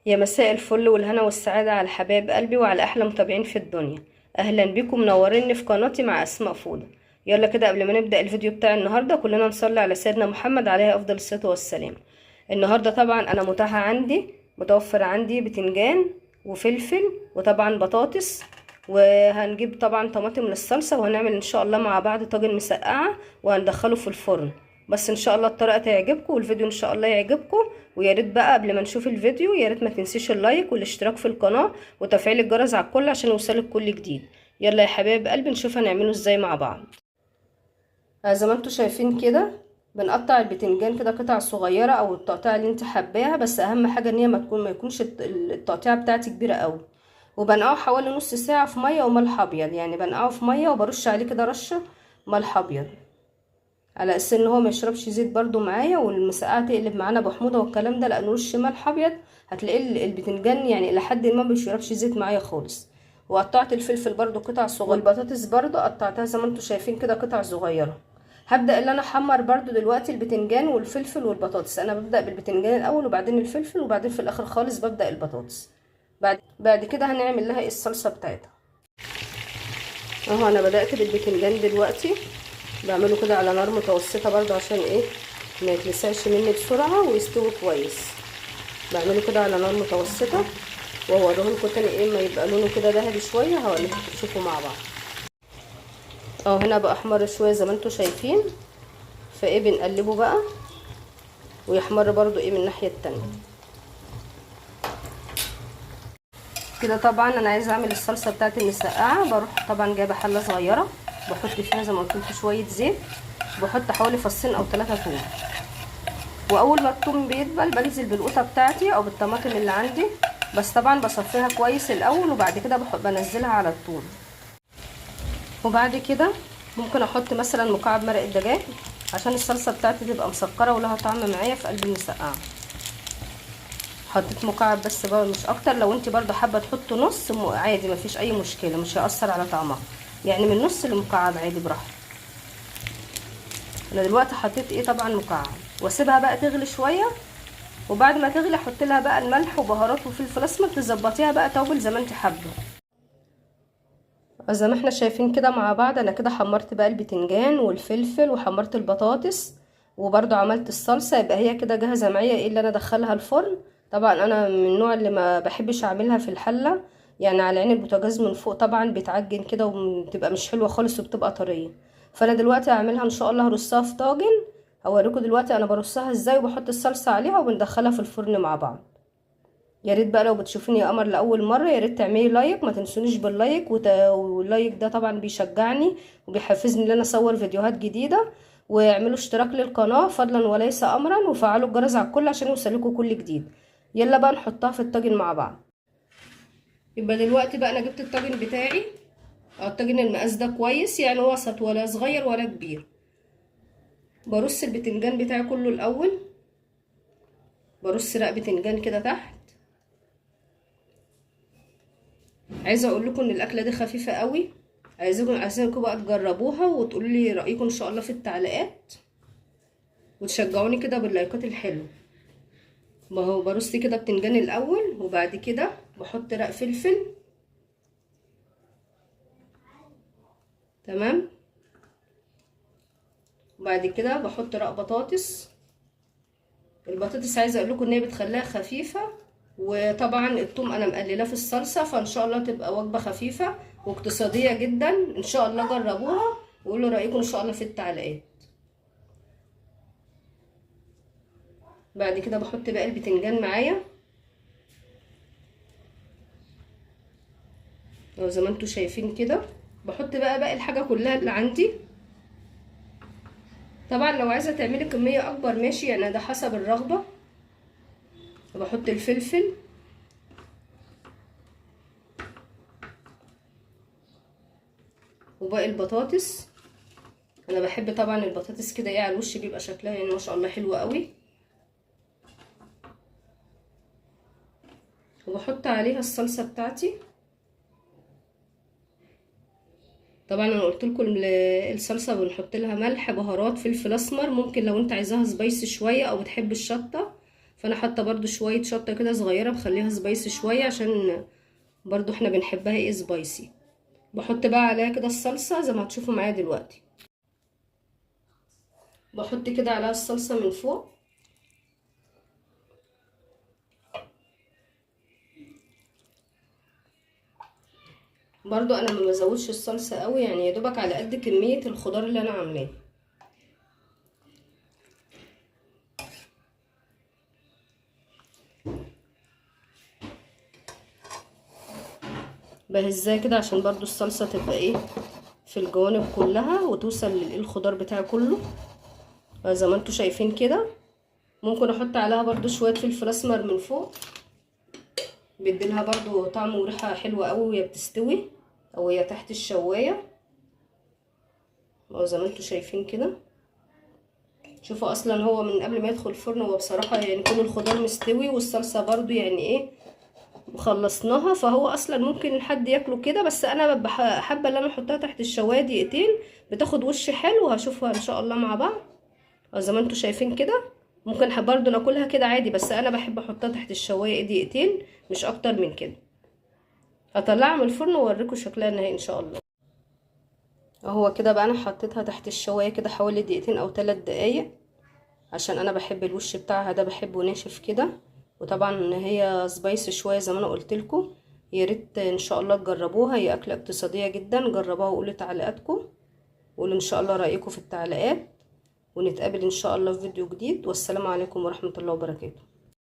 يا مساء الفل والهنا والسعادة على حبايب قلبي وعلى أحلى متابعين في الدنيا. أهلا بكم منوريني في قناتي مع أسماء فوضى. يلا كده قبل ما نبدأ الفيديو بتاع النهاردة كلنا نصلي على سيدنا محمد عليه أفضل الصلاة والسلام. النهاردة طبعا أنا متوفر عندي بتنجان وفلفل وطبعا بطاطس، وهنجيب طبعا طماطم للصلصة، وهنعمل إن شاء الله مع بعض طاجن مسقعة وهندخله في الفرن. بس ان شاء الله الطريقه تعجبكم والفيديو ان شاء الله يعجبكم. ويا ريت بقى قبل ما نشوف الفيديو يا ريت ما تنسيش اللايك والاشتراك في القناه وتفعيل الجرس على الكل عشان يوصلك كل جديد. يلا يا حبايب قلبي نشوف هنعمله ازاي مع بعض. زي ما انتم شايفين كده بنقطع البتنجان كده قطع صغيره او التقطيع اللي انت حباها، بس اهم حاجه ان هي ما يكونش التقطيعه بتاعتي كبيره قوي. وبنقعه حوالي نص ساعه في ميه وملح ابيض، يعني بنقعه في ميه وبرش عليه كده رشه ملح ابيض على اساس ان هو ما يشربش زيت برضو معايا، والمسقعه تقلب معانا بحموضه والكلام ده، لانه وش ملح ابيض هتلاقي البتنجان يعني الى حد ما بيشربش زيت معايا خالص. وقطعت الفلفل برضو قطع صغيره، والبطاطس برضو قطعتها زي ما انتم شايفين كده قطع صغيره. هبدا ان انا احمر برضو دلوقتي البتنجان والفلفل والبطاطس. انا ببدا بالبتنجان الاول وبعدين الفلفل وبعدين في الاخر خالص ببدا البطاطس. بعد كده هنعمل لها الصلصه بتاعتها. اهو انا بدات بالبتنجان دلوقتي، بعمله كده على نار متوسطه برضو عشان ايه ما يتلسعش مني بسرعه ويستوي كويس. بعمله كده على نار متوسطه واوريهولكوا تاني ايه ما يبقى لونه كده ذهبي شويه، هوريكم تشوفوا مع بعض. هنا بقى احمر شويه زي ما انتم شايفين، فايه بنقلبه بقى ويحمر برضو ايه من الناحيه التانية كده. طبعا انا عايزه اعمل الصلصه بتاعت المسقعه، بروح طبعا جايبه حله صغيره بحط فيها زي ما قلت لكم شويه زيت، بحط حوالي فصين او 3 توم. واول ما الثوم بيدبل بنزل بالقوطه بتاعتي او بالطماطم اللي عندي، بس طبعا بصفيها كويس الاول وبعد كده بنزلها على الثوم. وبعد كده ممكن احط مثلا مكعب مرق الدجاج عشان الصلصه بتاعتي تبقى مسكره ولها طعم معايا في قلب المسقعه. حطيت مكعب بس بقى مش اكتر، لو انت برضو حابه تحطوا نص عادي مفيش اي مشكله، مش هيأثر على طعمها، يعني من نص لمكعب عادي براحتك. انا دلوقتي حطيت ايه طبعا مكعب، واسيبها بقى تغلي شويه، وبعد ما تغلي احط لها بقى الملح وبهارات وفلفل اسمر، تظبطيها بقى توابل زي ما انت حابه. زي ما احنا شايفين كده مع بعض انا كده حمرت بقى البتنجان والفلفل وحمرت البطاطس وبرضو عملت الصلصه، يبقى هي كده جاهزه معايا ايه اللي انا ادخلها الفرن. طبعا انا من النوع اللي ما بحبش اعملها في الحله، يعني على عين البوتاجاز من فوق طبعا بتعجن كده وبتبقى مش حلوه خالص وبتبقى طريه. فانا دلوقتي هعملها ان شاء الله هرصها في طاجن، هوريكم دلوقتي انا برصها ازاي وبحط الصلصه عليها وبندخلها في الفرن مع بعض. يا ريت بقى لو بتشوفيني يا قمر لاول مره يا ريت تعملي لايك، ما تنسونيش باللايك واللايك ده طبعا بيشجعني وبيحفزني ان انا اصور فيديوهات جديده. واعملوا اشتراك للقناه فضلا وليس امرا، وفعلوا الجرس على الكل عشان يوصلكوا كل جديد. يلا بقى نحطها في الطاجن مع بعض. يبقى دلوقتي بقى انا جبت الطاجن بتاعي، الطاجن المقاس ده كويس يعني وسط ولا صغير ولا كبير. برص البتنجان بتاعي كله الاول، برص رق بتنجان كده تحت. عايزه اقول لكم ان الاكله دي خفيفه قوي، عايزاكم بقى تجربوها وتقولوا لي رايكم ان شاء الله في التعليقات، وتشجعوني كده باللايكات الحلوه. ما هو برص كده بتنجان الاول وبعد كده بحط رق فلفل. تمام. وبعد كده بحط رق بطاطس. البطاطس عايزه اقول لكم ان هي بتخليها خفيفه، وطبعا الثوم انا مقللاه في الصلصه، فان شاء الله تبقى وجبه خفيفه واقتصاديه جدا. ان شاء الله جربوها وقولوا رايكم ان شاء الله في التعليقات. بعد كده بحط بقى البتنجان معايا زي ما انتوا شايفين كده. بحط بقى باقي الحاجه كلها اللي عندي. طبعا لو عايزه تعملي كميه اكبر ماشي، يعني ده حسب الرغبه. بحط الفلفل وباقي البطاطس. انا بحب طبعا البطاطس كده ايه على الوش بيبقى شكلها يعني ما شاء الله حلو قوي. وبحط عليها الصلصه بتاعتي. طبعا انا قلت لكم الصلصه بنحط لها ملح بهارات فلفل اسمر، ممكن لو انت عايزاها سبايسي شويه او بتحب الشطه فانا حاطه برضو شويه شطه كده صغيره بخليها سبايسي شويه عشان برضو احنا بنحبها ايه سبايسي. بحط بقى عليها كده الصلصه زي ما هتشوفوا معايا دلوقتي. بحط كده عليها الصلصه من فوق. برضو انا ما بزودش الصلصه قوي، يعني يا دوبك على قد كميه الخضار اللي انا عاملاه. بهزها كده عشان برضو الصلصه تبقى ايه في الجوانب كلها وتوصل للخضار بتاعي كله زي ما انتوا شايفين كده. ممكن احط عليها برضو شويه فلفل اسمر من فوق، بيديلها برضو طعم وريحه حلوه قوي وهي بتستوي او هي تحت الشوايه. زي ما انتوا شايفين كده. شوفوا اصلا هو من قبل ما يدخل الفرن هو بصراحه يعني كل الخضار مستوي والصلصه برضو يعني ايه وخلصناها، فهو اصلا ممكن حد ياكله كده، بس انا حابه ان انا احطها تحت الشوايه دقيقتين بتاخد وش حلو. هشوفها ان شاء الله مع بعض. زي ما انتوا شايفين كده. ممكن برضو ناكلها كده عادي، بس انا بحب احطها تحت الشوايه دقيقتين مش اكتر من كده. هطلعها من الفرن واوريكم شكلها النهائي ان شاء الله. اهو كده بقى انا حطيتها تحت الشوايه كده حوالي دقيقتين او 3 دقايق، عشان انا بحب الوش بتاعها ده بحبه ناشف كده. وطبعا هي سبايسي شويه زي ما انا قلت لكم. يا ريت ان شاء الله تجربوها، هي اكله اقتصاديه جدا. جربوها وقولوا تعليقاتكم، قولوا ان شاء الله رايكم في التعليقات. ونتقابل ان شاء الله في فيديو جديد، والسلام عليكم ورحمه الله وبركاته.